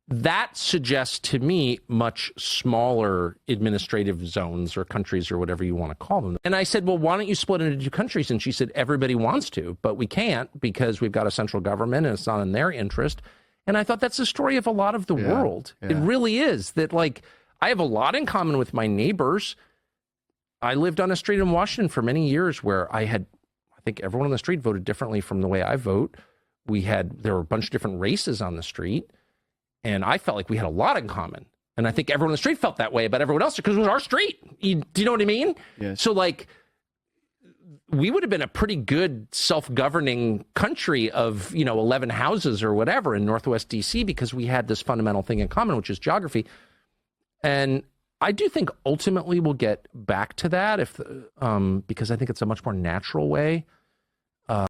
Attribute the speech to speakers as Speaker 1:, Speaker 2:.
Speaker 1: That suggests to me much smaller administrative zones or countries or whatever you want to call them. And I said, well, why don't you split it into 2 countries? And she said, everybody wants to, but we can't because we've got a central government and it's not in their interest. And I thought that's the story of a lot of the world. Yeah. It really is that, like, I have a lot in common with my neighbors. I lived on a street in Washington for many years where I think everyone on the street voted differently from the way I vote. There were a bunch of different races on the street. And I felt like we had a lot in common. And I think everyone on the street felt that way about everyone else because it was our street. Do you know what I mean? Yes. So, like, we would have been a pretty good self-governing country of, 11 houses or whatever in Northwest D.C. because we had this fundamental thing in common, which is geography. And I do think ultimately we'll get back to that because I think it's a much more natural way